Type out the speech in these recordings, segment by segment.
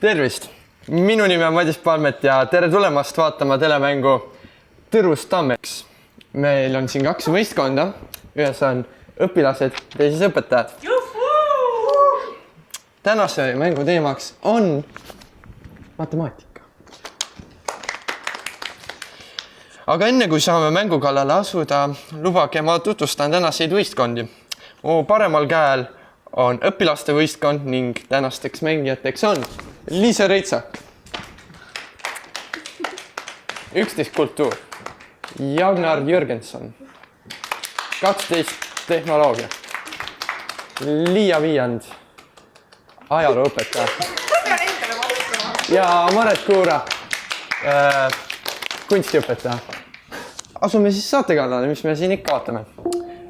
Tervist! Minu nimi on Madis Palmet ja tere tulemast vaatama telemängu Tõrust Tammeks. Meil on siin 2 võistkonda. Ühes on õpilased, teises õpetajad. Tänase mängu teemaks on matemaatika. Aga enne kui saame mängu kallale asuda, lubage ma tutvustan tänaseid võistkondi. Mu paremal käel on õpilaste võistkond ning tänasteks mängijateks on Liisa Reitsak, 11 kultuur, Jagnar Jürgenson, 12 tehnoloogia, Liia Viiand, ajalooõpetaja ja Maret Kuura, kunstiõpetaja. Asume siis saate kallale, mis me siin ikka vaatame.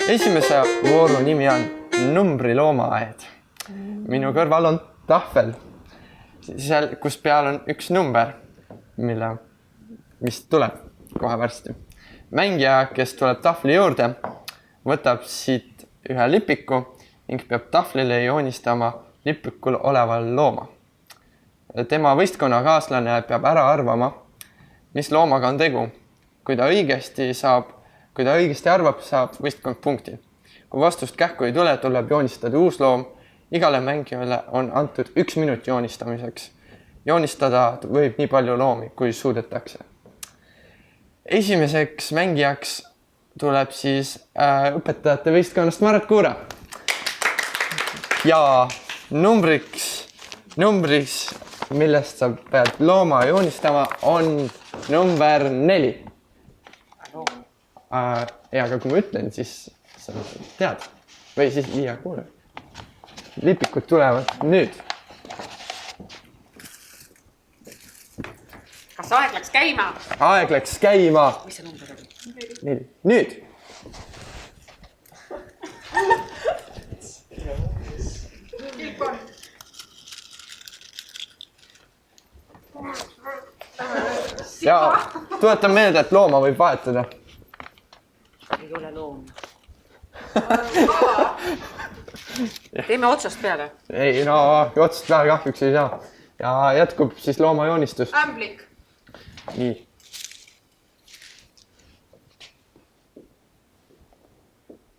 Esimese vooru nimi on numbri loomaaed. Minu kõrval on tahvel, seal, kus peal on üks number, mis tuleb kohe varsti. Mängija, kes tuleb tahvli juurde, võtab siit ühe lipiku ning peab tahvlile joonistama lipikul oleval looma. Tema võistkonnakaaslane peab ära arvama, mis loomaga on tegu. Kui ta õigesti arvab, saab võistkond punkti. Kui vastust kähku ei tule, tuleb joonistada uus loom. Igale mängijale on antud 1 minut joonistamiseks. Joonistada võib nii palju loomi, kui suudetakse. Esimeseks mängijaks tuleb siis õpetajate võistkonnast Maret Kuura. Ja numbriks, millest sa pead looma joonistama, on number 4. Ja aga kui ma ütlen, siis sa tead. Või siis Liia kuule. Lipikud tulevad nüüd. Kas aeg läks käima? Aeg läks käima. Mis see number oli? 4. Nüüd. Ja tuletan meelde, et looma võib vahetada. Ei ole loom. Teeme otsast peale. Ei, no otsast peale kahjuks ei saa. Ja jätkub siis looma joonistus. Ämblik. Nii.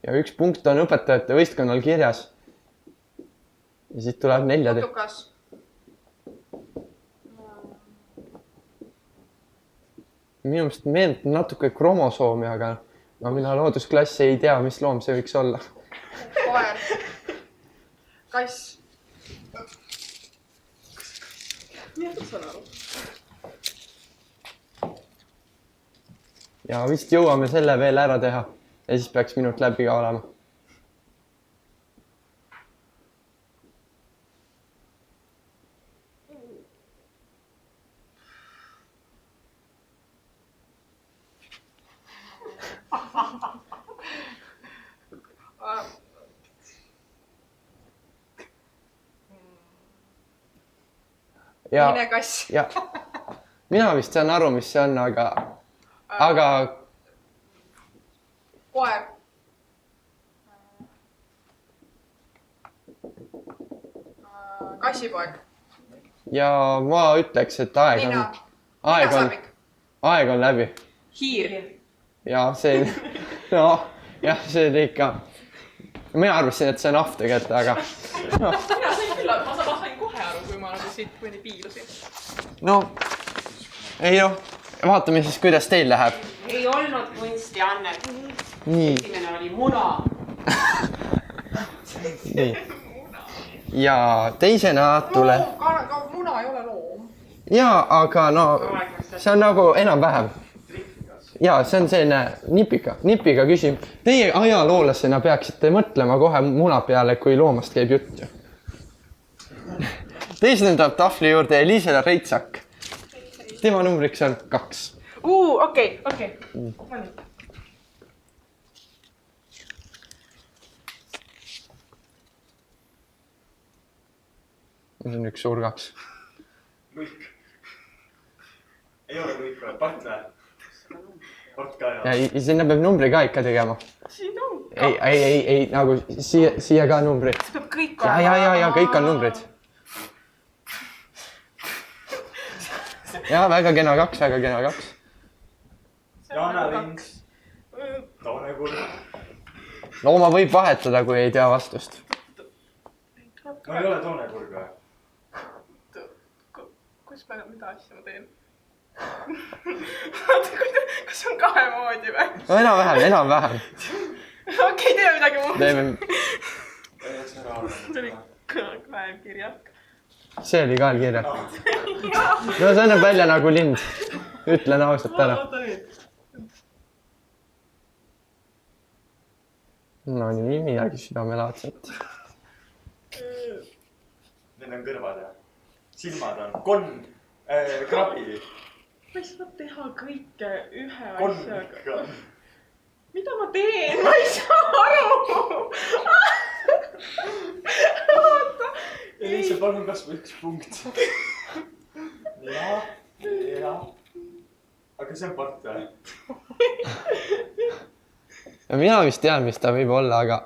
Ja 1 punkt on õpetajate võistkonnal kirjas. Ja siit tuleb 4. Putukas. Minu meelest meeldab natuke kromosoomi, aga mina loodusklassi ei tea, mis loom see võiks olla. Koer. Kass. Ja vist jõuame selle veel ära teha. Ja siis peaks minut läbi ka olema. Mine kass. Ja mina vist saan aru, mis see on, aga Koer. Kassipoeg. ja ma ütleks, et aeg on läbi. Hiir. Ja see, see oli ikka, mina arvasin, et see on ahv tegelikult, aga Mina sain küll, ma sain kohe aru, kui ma siit piilusin. no, ei noh, vaatame siis, kuidas teil läheb. Ei olnud kunsti, Annet. Nii. Esimene oli muna. Nii. Ja teisena tuleb... Muna ei ole loom. Ja, aga no, see on nagu enam-vähem. Ja, see on selline nipiga küsim. Teie ajaloolasena peaksite mõtlema kohe muna peale, kui loomast käib jutt. Teisena tuleb tahvli juurde Liisa Reitsak. Tema numbriks on 2. Okei. See on 1 suur 2. Luik. Ei ole luik, vaid partner. Ja sinna peab numbri ka ikka tegema. Siin on Ei, nagu siia ka numbrid. peab kõik Ja, kõik on numbrid. ja väga kena 2, väga kena 2. Jana Lins. Toone Kurv. Looma võib vahetada, kui ei tea vastust. No ei ole Toone Kurv või? Kus ma, mida asja ma teen? Vaata, kas on kahe moodi või? No enam-vähem. Okei, tee midagi muud. Teeme... See oli kaelkirjak. See oli kaelkirjak. No see näeb välja nagu lind. Ütlen ausalt ära. No nii midagi südamelaadset. Need on kõrvad ja silmad on krabi. Ma ei saa teha kõike ühe asjaga. Konnika. Mida ma teen? Ma ei saa aru. Elisa, palun kas või 1 punkt. Ja. Aga see on part või? Ja mina vist tean, mis ta võib olla, aga...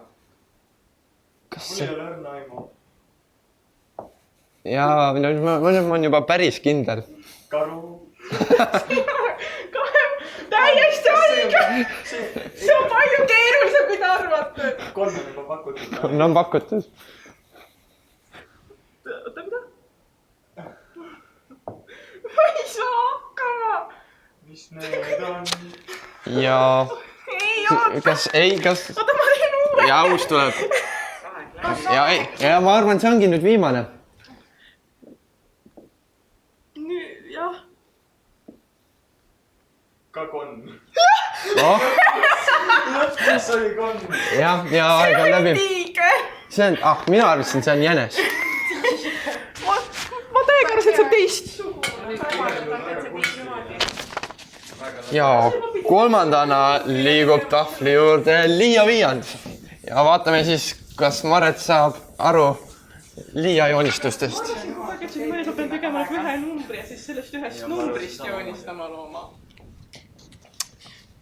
Kas Mul see... ei ole õrna aimu. Ja ma olen juba päris kindel. Karu. Täiesti õige! See on palju keerulisem, kui te arvate. 3 on juba pakutud. No on pakutud. Oota, mida? Ma ei saa hakkama. Mis need on? Ja... Ei, oota. Kas... Oota, ma teen uue. Ja uus tuleb. Ja ma arvan, see ongi nüüd viimane. Nüüd, jah. Ka konn. Oh, Lõpus oli konn. ja aeg on läbi. Tiige. See on... mina arvasin, see on jänes. Ma täiega arvasin, et see on teist. Ja kolmandana liigub tahvli juurde Liia Viiand. Ja vaatame siis, kas Maret saab aru Liia joonistustest. Ma pean tegema ühe numbri ja siis sellest ühest numbrist joonistama looma.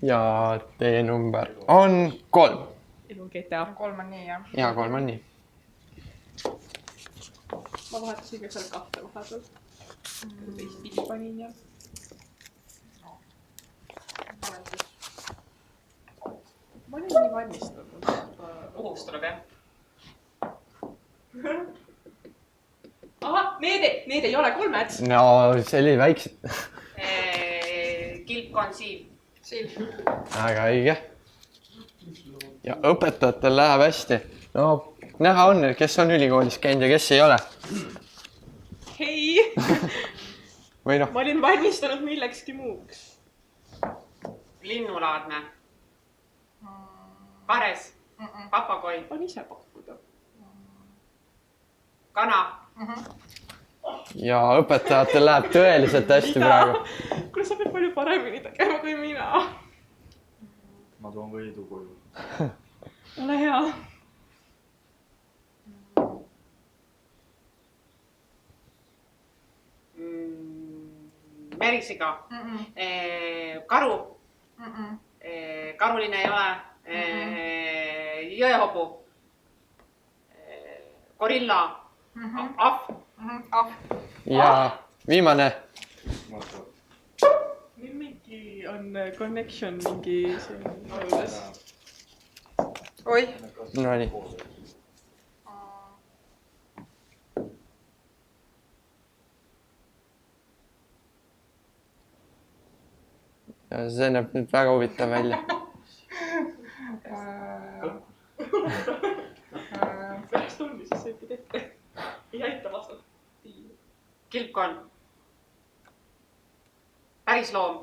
Ja teie number on 3. Ilun GTA. 3 on nii, jah. Ja 3 on nii. Ma vahetasin ka seal 2 vahepeal. Teist pidi panin ja... Ma olin nii valmistatud. Uhus tuleb, jah? Aha, need ei ole 3. No see oli väiksed. Kilp on siin. Väga õige. Ja õpetajatel läheb hästi. No näha on, kes on ülikoolis käinud ja kes ei ole. Hei! Või noh, Ma olin valmistanud millekski muuks. Linnulaadne. Pares. Papagoi. On ise pakkuda. Kana. ja õpetajatel läheb tõeliselt hästi praegu. Kuule, sa pead palju paremini tegema kui mina. Ma toon võidu koju. Ole hea. Merisiga. Karu. Karuline ei ole. Jõehobu. Gorilla. Ahv. ja viimane. Meil mingi on connection mingi selles. Oi. No nii. Ja see näeb nüüd väga huvitav välja. Peaks tunni, siis sõipid ette. Ei aita vastata. Kilpkonn. Pärisloom.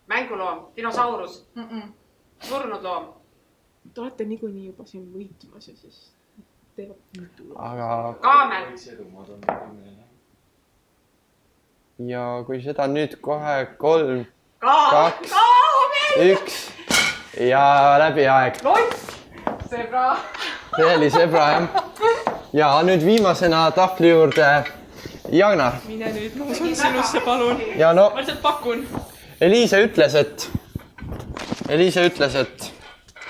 Mänguloom. Dinosaurus. Surnud loom. Te olete niikuinii juba siin võitmas ja siis teevad mitu. Aga Kaamel. ja kui seda nüüd kohe 3, Kaamel. 2, 1 ja läbi aeg. Zebra. See oli zebra jah. Ja nüüd viimasena tahvli juurde Jagnar. Mine nüüd, ma usun sinusse, palun. Ja no Ma lihtsalt pakun. Eliise ütles, et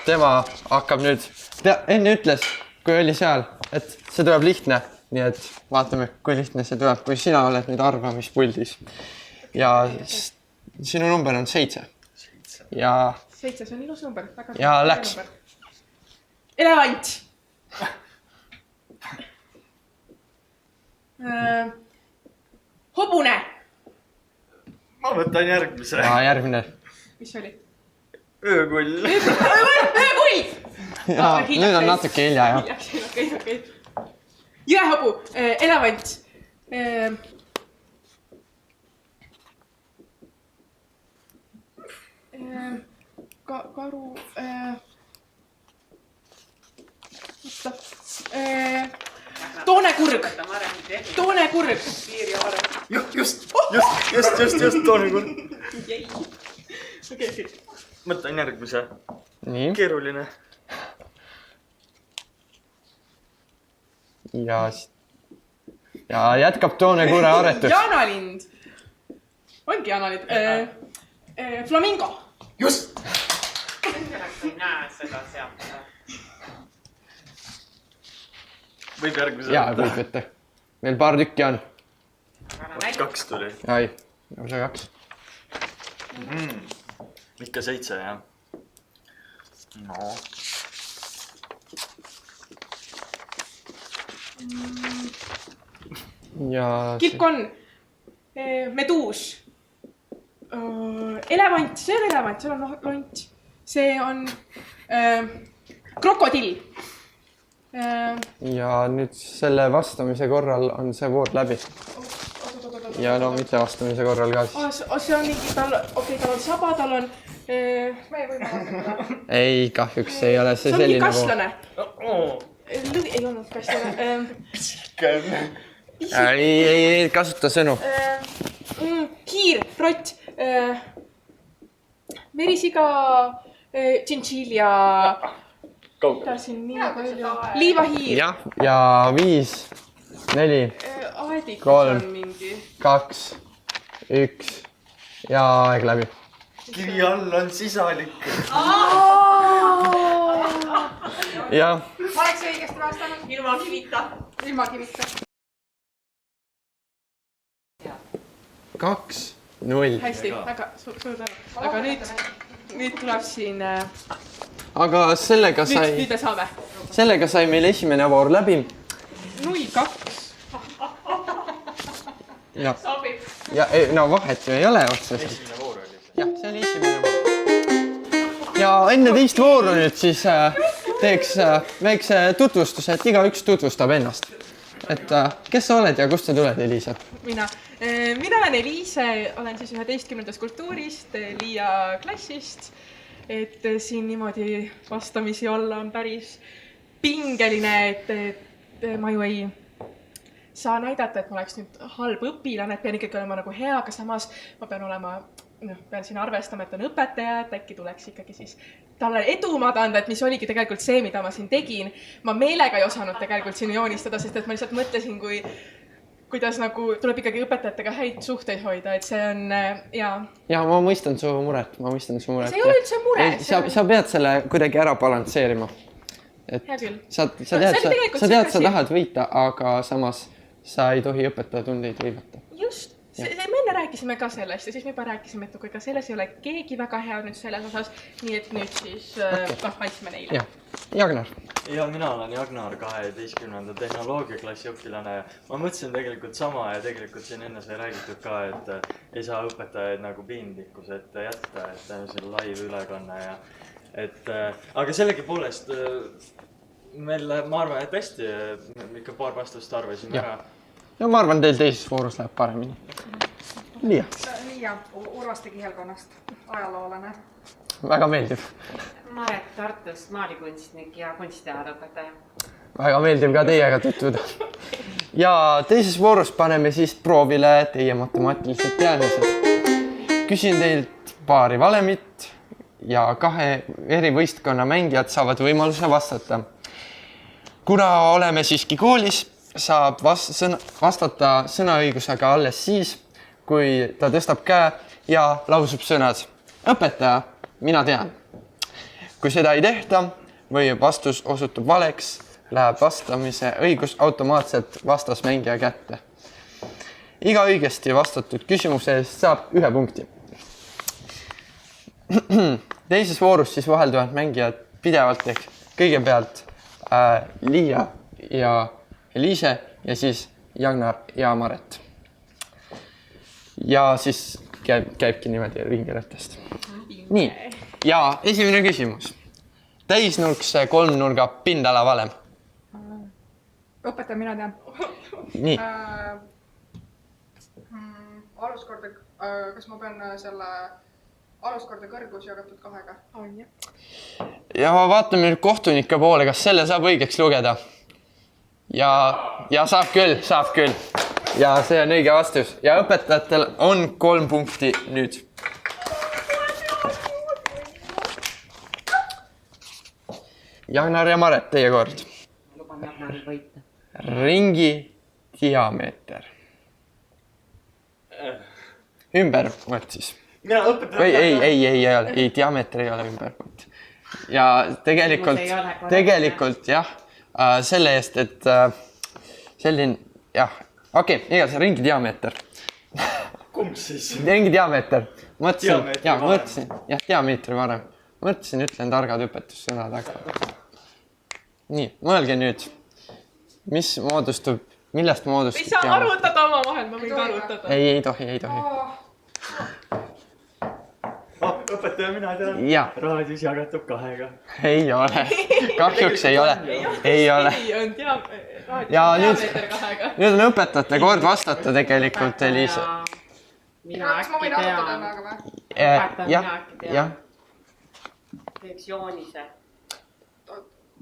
tema hakkab nüüd, enne ütles, kui oli seal, et see tuleb lihtne. nii et vaatame, kui lihtne see tuleb, kui sina oled nüüd arvamispuldis. Ja sinu number on 7. Ja 7, see on ilus number. Ja läks. Elevant. Hobune. Ma võtan järgmise. ja järgmine. Mis oli? Öökull. Öökull! Ja nüüd on natuke hilja, jah. Okei. Jõehobu. Elevant. Karu. Toonekurg. Toonekurg. Just, toonekurg. Okei. Võtan järgmise. Nii. Keeruline. Ja jätkab toonekurre aretus. Jaanalind. Ongi jaanalind. Flamingo. Just! Ei näe seda sealt. Võib järgmise. Jaa, võib võtta. Meil paar tükki on. 2 tuli. Ai, lausa 2. Ikka 7, jah. No. Ja Kilpkonn. Meduus. Elevant. See on elevant, see on lont. See on krokodill. ja nüüd selle vastamise korral on see voor läbi. Ja no mitte vastamise korral ka siis. See on mingi, tal on saba, tal on... Ma ei võima vaadata. Ei, kahjuks ei ole see See on mingi selline kastlane. Oh. Ei olnud kastlane. Ei kasuta sõnu. Hiir, rott, merisiga, tšintšilja, ta siin nii palju, liivahiir. Jah, ja 5, 4, Aedikus 3, on mingi. 2, 1 ja aeg läbi. Kivi all on sisalik. Jah, Oleks õigesti vastanud? Ilma kivita. Ilma kivita. 2, 0. Hästi, väga suur tänu. Aga nüüd tuleb siin, Aga sellega nüüd me saame. sai meil esimene voor läbi. 0-2. Ja, Sobib. ja no vahet ju ei ole otseselt. Esimene voor oli see. Jah, see oli esimene voor. Ja enne teist vooru nüüd siis teeks väikse tutvustuse, et igaüks tutvustab ennast. Et kes sa oled ja kust sa tuled, Eliise? Mina olen Eliise, olen siis 11. kultuurist, Liia klassist. Et siin niimoodi vastamisi olla on päris pingeline, et ma ju ei saa näidata, et ma oleks nüüd halb õpilane, et pean ikkagi olema nagu hea, aga samas ma pean olema, pean siin arvestama, et on õpetaja, et äkki tuleks ikkagi siis talle edumaad anda, et mis oligi tegelikult see, mida ma siin tegin. Ma meelega ei osanud tegelikult siin joonistada, sest et ma lihtsalt mõtlesin, kuidas nagu tuleb ikkagi õpetajatega häid suhteid hoida, et see on, jaa. Ja ma mõistan su muret, See ei ole üldse mure. Sa pead selle kuidagi ära balansseerima. Hea küll. Sa tead, sa tahad võita, aga samas sa ei tohi õpetaja tundeid riivata. Just. Me enne rääkisime ka sellest ja siis me juba rääkisime, et kui ka selles ei ole keegi väga hea nüüd selles osas, nii et nüüd siis andsime neile. Jah, Jagnar. Ja mina olen Jagnar, 12. tehnoloogiaklassi õpilane. Ma mõtlesin tegelikult sama ja tegelikult siin enne sai räägitud ka, et ei saa õpetajaid nagu piinlikkus ette jätta, et see live ülekanne ja aga sellegi poolest meil, ma arvan, et hästi ikka paar vastust arvasime ära. Ja ma arvan, teil teises voorus läheb paremini. Liia. Liia Urvaste kihelkonnast, ajaloolane. Väga meeldib. Maret Tartust, maalikunstnik ja kunstiteadeõpetaja. Väga meeldib ka teiega tutvuda. Ja teises voorus paneme siis proovile teie matemaatilised teadmised. Küsin teilt paari valemit ja 2 eri võistkonna mängijad saavad võimaluse vastata. Kuna oleme siiski koolis, saab vastata sõnaõigusega alles siis, kui ta tõstab käe ja lausub sõnad. Õpetaja, mina tean. Kui seda ei tehta või vastus osutub valeks, läheb vastamise õigus automaatselt vastasmängija kätte. Iga õigesti vastatud küsimuse eest saab 1 punkti. Teises voorus siis vahelduvad mängijad pidevalt ehk kõigepealt Liia ja Eliise ja siis Jagnar ja Maret. Ja siis käibki niimoodi ringiratast. Nii, ja esimene küsimus. Täisnurkse kolmnurga pindala valem. õpetaja, mina tean. Nii, Aluskorda, kas ma pean selle aluskorda kõrgus jagatud 2-ga? On jah. ja vaatame nüüd kohtunike poole, kas selle saab õigeks lugeda. Ja saab küll. Ja see on õige vastus. Ja õpetajatel on 3 punkti nüüd. Jagnar ja Maret, teie kord. Luban Jagnaril võita. Ringi diameeter. Ümbervõtt siis. mina õpetan. Või ei, diameeter ei ole ümbervõtt. Ja tegelikult jah, selle eest, et selline, jah, okei, igas ringi diameeter. Kumb siis? Ringi diameeter. Mõtlesin, diameetri varem. Mõtlesin, ütlen targad õpetussõnad, aga... Nii, mõelge nüüd, millest moodustub Ei saa arutada omavahel, ma võin ka arutada. Ei tohi. Õpetaja, mina tean. Ja. Raadius jagatub 2-ga. Ei ole. Kahjuks ei ole. Ei ole. Ja nüüd on õpetajate kord vastata tegelikult, Eliise. Kas ma võin arutada ennaga või? Jah. Teeks joonise.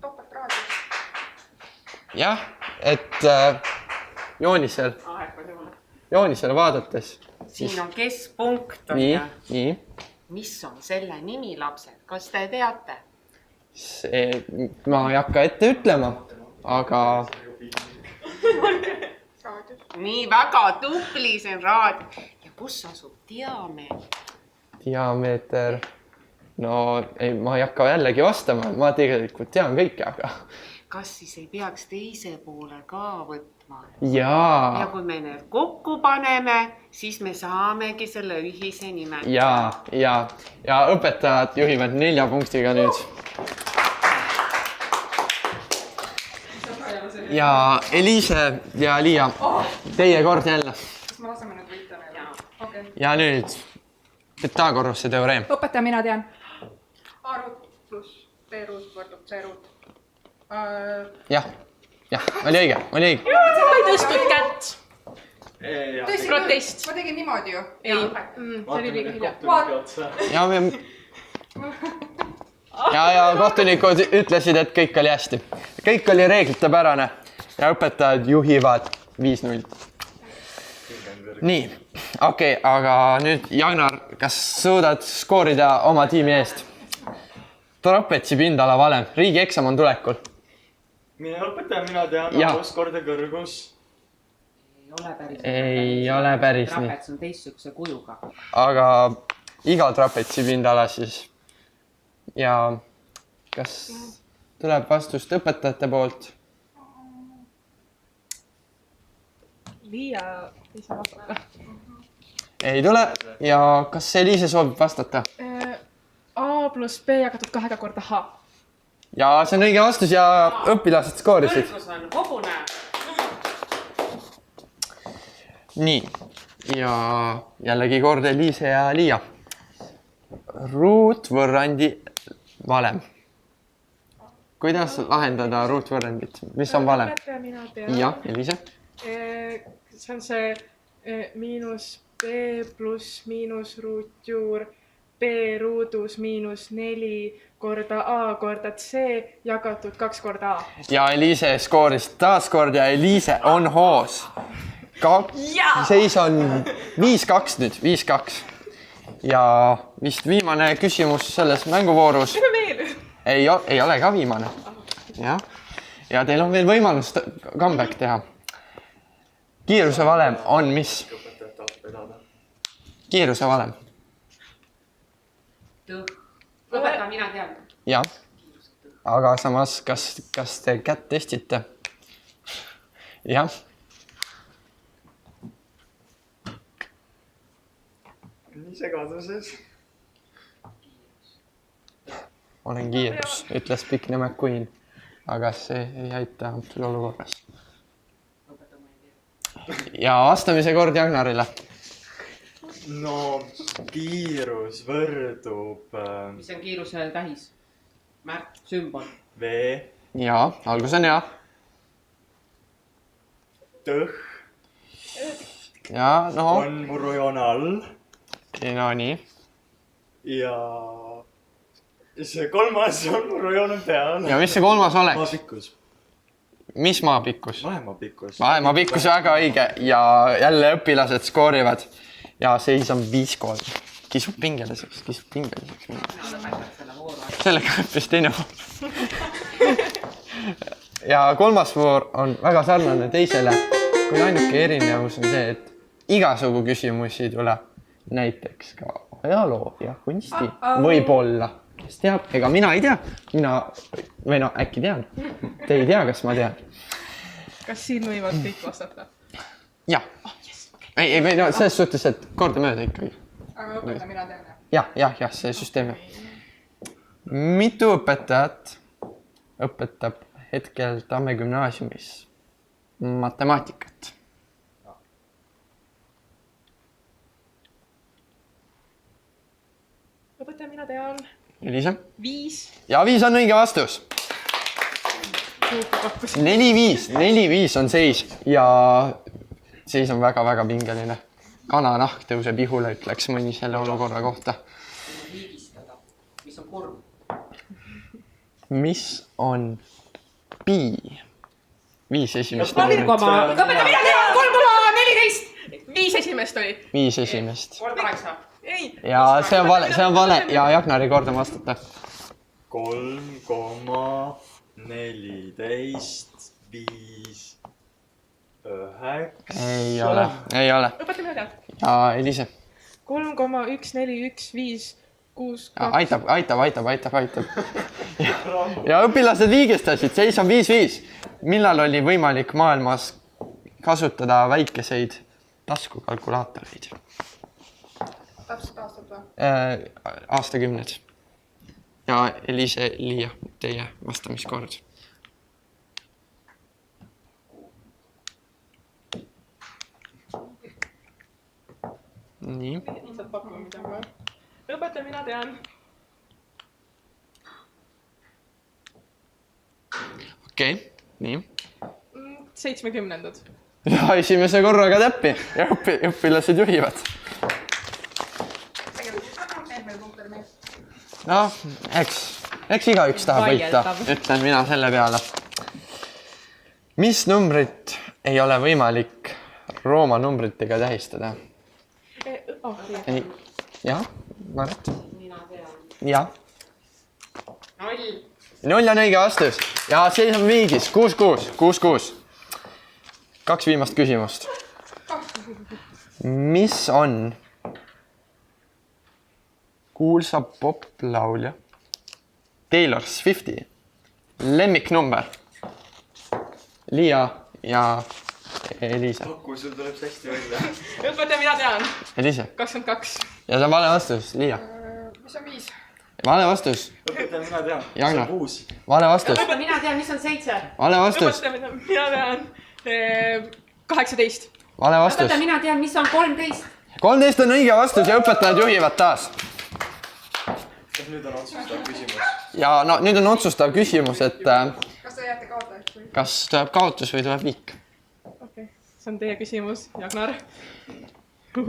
Topeltraadius. Jah, et joonisel vaadates. Siin on keskpunkt. Nii. Mis on selle nimi, lapsed? Kas te teate? Ma ei hakka ette ütlema, aga... Nii väga tupli, see on raad. Ja kus asub diameeter? Diameeter... No ei, ma ei hakka jällegi vastama, ma tegelikult tean kõike, aga... Kas siis ei peaks teise poole ka võtma? Jaa. Ja kui me need kokku paneme, siis me saamegi selle ühise nime. Ja õpetajad juhivad 4 punktiga nüüd. Ja Eliise ja Liia, teie kord jälle. Kas me laseme nüüd võita neile? Okay. Ja nüüd Pythagorase teoreem. Õpetaja, mina tean. A-ruut pluss B-ruut võrdub C-ruut. Jah, oli õige. Sa ei tõstnud kätt. Protest. Ma tegin niimoodi ju. Ei, see oli liiga hilja. Ja kohtunikud ütlesid, et kõik oli hästi. Kõik oli reeglitepärane ja õpetajad juhivad 5-0. Nii, okei, aga nüüd Jagnar, kas suudad skoorida oma tiimi eest? Trapetsi pindala valem, riigieksam on tulekul. Mine õpetaja, mina tean, aluskorda kõrgus. Ei ole päris nii. Trapets on teistsuguse kujuga. Aga iga trapetsi pindala siis. Ja kas tuleb vastust õpetajate poolt? Liia ei saa vastata. Ei tule. Ja kas Eliise soovib vastata? A pluss B jagatud 2 korda H. Ja see on õige vastus ja õpilased skoorisid. Kõrgus on hobune. Nii. Ja jällegi kord Eliise ja Liia. Ruutvõrrandi valem. Kuidas lahendada ruutvõrrandit? Mis on valem? Ja, Eliise? See on see miinus B pluss miinus ruutjuur B ruudus miinus 4 korda A korda C jagatud 2 korda A. Ja Eliise skooris taaskord ja Eliise on hoos. Seis on 5-2 nüüd, 5-2. Ja vist viimane küsimus selles mänguvoorus. Ei ole ka viimane. Ja teil on veel võimalus comeback teha. Kiiruse valem on mis? Kiiruse valem. Õpetaja, mina tean. Ja. aga samas, kas te kätt testite? Jah. Nii segaduses. Olen kiirus, ütles Pikne McQueen, aga see ei aita antud olukorras. Ja vastamise kord Jagnarile. No, kiirus võrdub mis on kiiruse tähis? Märk, sümbol. V, Ja, algus on hea. tõh Ja, no, on murrujoone all no nii. ja see kolmas on murrujoone peal. Ja mis see kolmas oleks? Maapikkus. Mis maapikkus? Vahemaapikkus. Vahemaapikkus väga õige ja jälle õpilased skoorivad. Ja seis on 5-3. Kisub pingeliseks. Sellega õppis teine voor. Ja kolmas voor on väga sarnane teisele, kui ainuke erinevus on see, et igasugu küsimusi tuleb näiteks ka ajaloo ja kunsti võib-olla. Kes teab? Ega mina ei tea. Või no äkki tean. Te ei tea, kas ma tean. Kas siin võivad kõik vastata? Jah. Ei, no selles suhtes, et korda mööda ikkagi. Aga õpeta mina tean. Jah, see süsteem. Mitu õpetajat õpetab hetkel Tamme gümnaasiumis matemaatikat? Õpetaja mina tean. Elisa? 5. Ja 5 on õige vastus. 4-5 on seis ja seis on väga-väga pingeline. Kananahk tõuseb ihule, ütleks mõni selle olukorra kohta. Mis on kurb? Mis on pi? 5 esimest. Õpetaja mina tean! 3,14! 5 esimest oli. 5 esimest. 3,8. Ei. Ja see on vale ja Jagnari kord on vastata. 3,14, 5, 9. Ei ole. Õpetaja mina tean. Ja Elise. 3,1415 6, 2. Aitab. Ja õpilased viigistasid, seis on 5-5. Millal oli võimalik maailmas kasutada väikeseid taskukalkulaatoreid? Täpselt aastat või? Aastakümned. Ja Elise, Liia, teie vastamiskord. Nii. Saad pakkuma midagi. Õpetaja mina tean. Okei, nii. 70-ndad. Ja esimese korraga täppi ja õpilased juhivad. No, eks igaüks tahab võita, ütlen mina selle peale. Mis numbrit ei ole võimalik Rooma numbritega tähistada? Jah, Maret? Mina tean. Jah. 0. 0 on õige vastus. Ja seis on viigis. 6-6. 2 viimast küsimust. Mis on kuulsa poplaulja Taylor Swifti lemmiknumber? Liia ja Elisa. Kui sul tuleb hästi välja. Õpetaja mina tean. Elisa. 22. Ja see on vale vastus. Liia. Mis on 5? Vale vastus. Õpetaja mina tean. Jagnar. See on 6. Vale vastus. Õpetaja mina tean, mis on 7. Vale vastus. Õpetaja mina tean. 18. Vale vastus. Õpetaja mina tean, mis on 13. 13 on õige vastus ja õpetajad juhivad taas. Kas nüüd on otsustav küsimus? Ja no nüüd on otsustav küsimus, et Kas te jääte kaotajaks või? kas tuleb kaotus või tuleb viik? Okei. See on teie küsimus, Jagnar.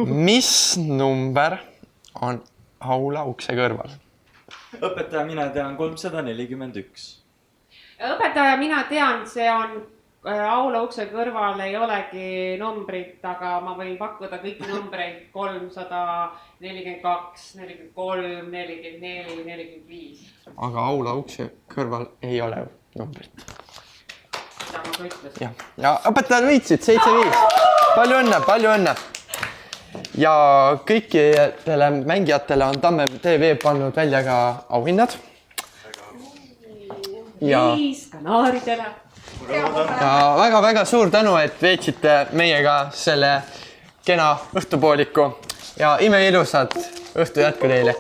Mis number on aula ukse kõrval? Õpetaja mina tean 341. Õpetaja mina tean, see on aula ukse kõrval ei olegi numbrit, aga ma võin pakkuda kõiki numbreid 342, 43, 44, 45. Aga aula ukse kõrval ei ole numbrit. Mida ma ka ütlesin. Ja õpetajad võitsid 7-5. Palju õnne. Ja kõikidele mängijatele on Tamme TV pannud välja ka auhinnad. Ja- Liis kanaaridele. ja väga-väga suur tänu, et veetsite meiega selle kena õhtupooliku ja imeilusat õhtu jätku teile.